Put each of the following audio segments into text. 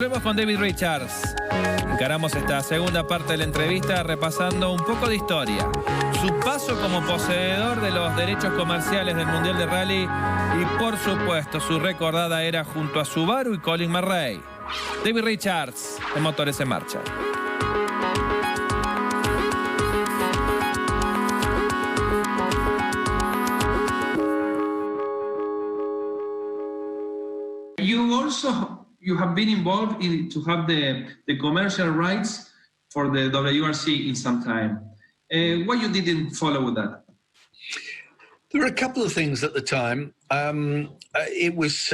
Volvemos con David Richards. Encaramos esta segunda parte de la entrevista repasando un poco de historia. Su paso como poseedor de los derechos comerciales del Mundial de Rally y, por supuesto, su recordada era junto a Subaru y Colin McRae. David Richards, de Motores en Marcha. You have been involved in to have the commercial rights for the WRC in some time. Why you didn't follow with that? There were a couple of things at the time. It was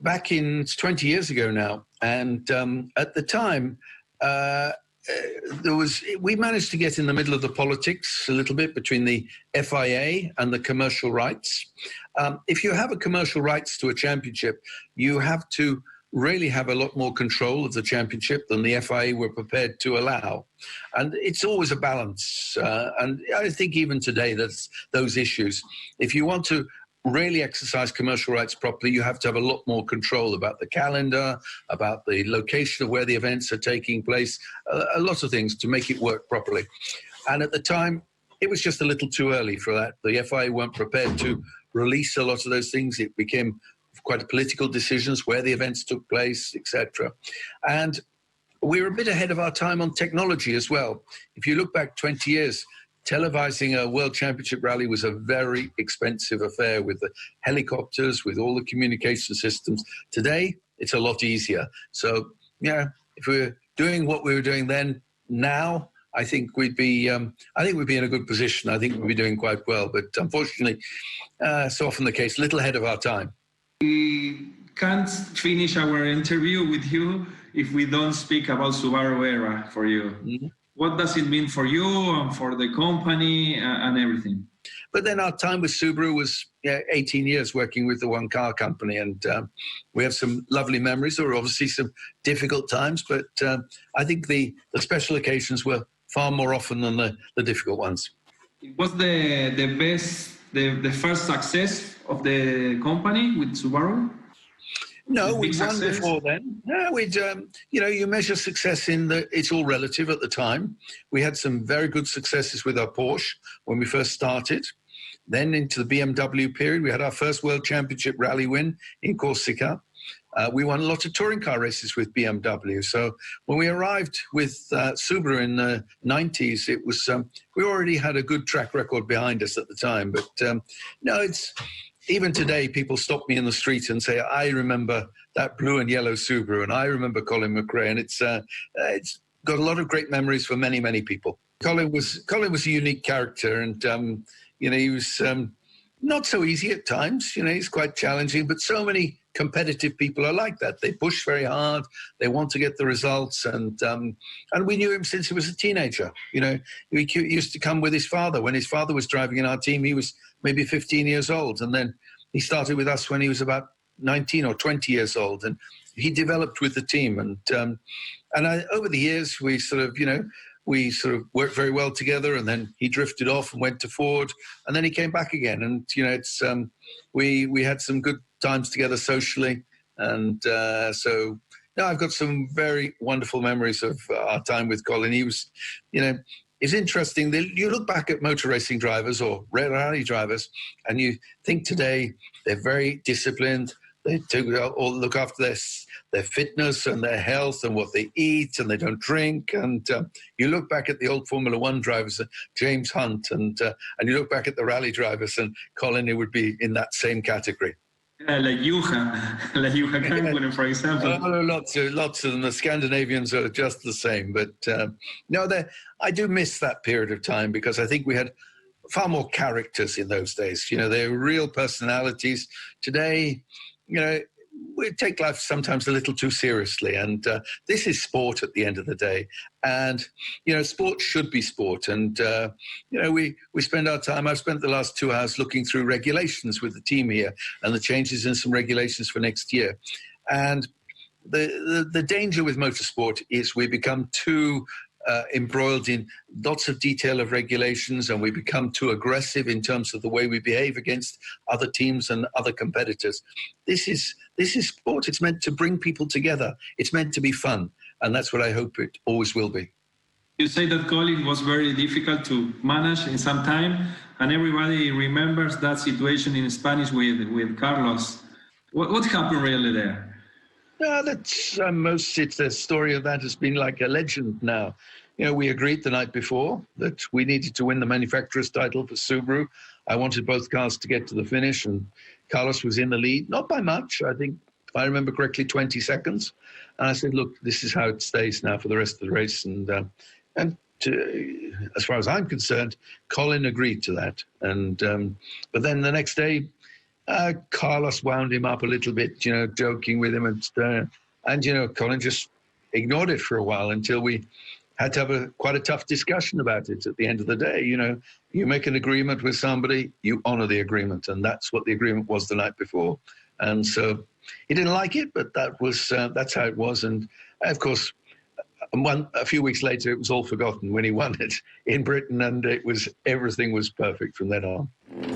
back in, it's 20 years ago now, and at the time, we managed to get in the middle of the politics a little bit between the FIA and the commercial rights. If you have a commercial rights to a championship, you have to really have a lot more control of the championship than the FIA were prepared to allow. And it's always a balance. And I think even today, that's those issues. If you want to really exercise commercial rights properly, you have to have a lot more control about the calendar, about the location of where the events are taking place, a lot of things to make it work properly. And at the time, it was just a little too early for that. The FIA weren't prepared to release a lot of those things. It became quite political decisions where the events took place, etc. And we were a bit ahead of our time on technology as well. If you look back 20 years, televising a World Championship rally was a very expensive affair with the helicopters, with all the communication systems. Today, it's a lot easier. So, yeah, if we were doing what we were doing then, now, I think we'd be in a good position. I think we'd be doing quite well. But unfortunately, so often the case, a little ahead of our time. We can't finish our interview with you if we don't speak about Subaru era for you. Mm-hmm. What does it mean for you and for the company and everything? But then our time with Subaru was 18 years working with the one car company, and we have some lovely memories. There were obviously some difficult times, but I think the special occasions were far more often than the difficult ones. It was the first success of the company with Subaru? No, we'd won before then. No, we'd, you measure success it's all relative at the time. We had some very good successes with our Porsche when we first started. Then into the BMW period, we had our first World Championship rally win in Corsica. We won a lot of touring car races with BMW. So when we arrived with Subaru in the 90s, it was we already had a good track record behind us at the time. But even today, people stop me in the street and say, I remember that blue and yellow Subaru, and I remember Colin McRae. And it's got a lot of great memories for many, many people. Colin was a unique character, and, he was not so easy at times. He's quite challenging, but so many competitive people are like that. They push very hard. They want to get the results. And we knew him since he was a teenager. He used to come with his father. When his father was driving in our team, he was maybe 15 years old. And then he started with us when he was about 19 or 20 years old. And he developed with the team. And over the years, we sort of worked very well together. And then he drifted off and went to Ford. And then he came back again. And, we had some good times together socially. And I've got some very wonderful memories of our time with Colin. He was, it's interesting. You look back at motor racing drivers or rally drivers, and you think today they're very disciplined. They look after their fitness and their health and what they eat, and they don't drink. And you look back at the old Formula One drivers, James Hunt, and you look back at the rally drivers, and Colin, he would be in that same category. Like Juha Kankkunen, for example. Lots of them. The Scandinavians are just the same. But I do miss that period of time because I think we had far more characters in those days. They were real personalities. Today, we take life sometimes a little too seriously. And this is sport at the end of the day. And, sport should be sport. And, we spend our time, I've spent the last 2 hours looking through regulations with the team here and the changes in some regulations for next year. And the danger with motorsport is we become too embroiled in lots of detail of regulations, and we become too aggressive in terms of the way we behave against other teams and other competitors. This is sport. It's meant to bring people together. It's meant to be fun, and that's what I hope it always will be. You say that Colin was very difficult to manage in some time, and everybody remembers that situation in Spanish with Carlos. What happened really there? That's it's the story of that has been like a legend now. You know, we agreed the night before that we needed to win the manufacturer's title for Subaru. I wanted both cars to get to the finish, and Carlos was in the lead, not by much. I think, if I remember correctly, 20 seconds. And I said, look, this is how it stays now for the rest of the race. And as far as I'm concerned, Colin agreed to that. And but then the next day, Carlos wound him up a little bit, you know, joking with him, and you know, Colin just ignored it for a while until we had to have quite a tough discussion about it. At the end of the day, you know, you make an agreement with somebody, you honour the agreement, and that's what the agreement was the night before. And so he didn't like it, but that's how it was. And of course, a few weeks later, it was all forgotten when he won it in Britain, and everything was perfect from then on.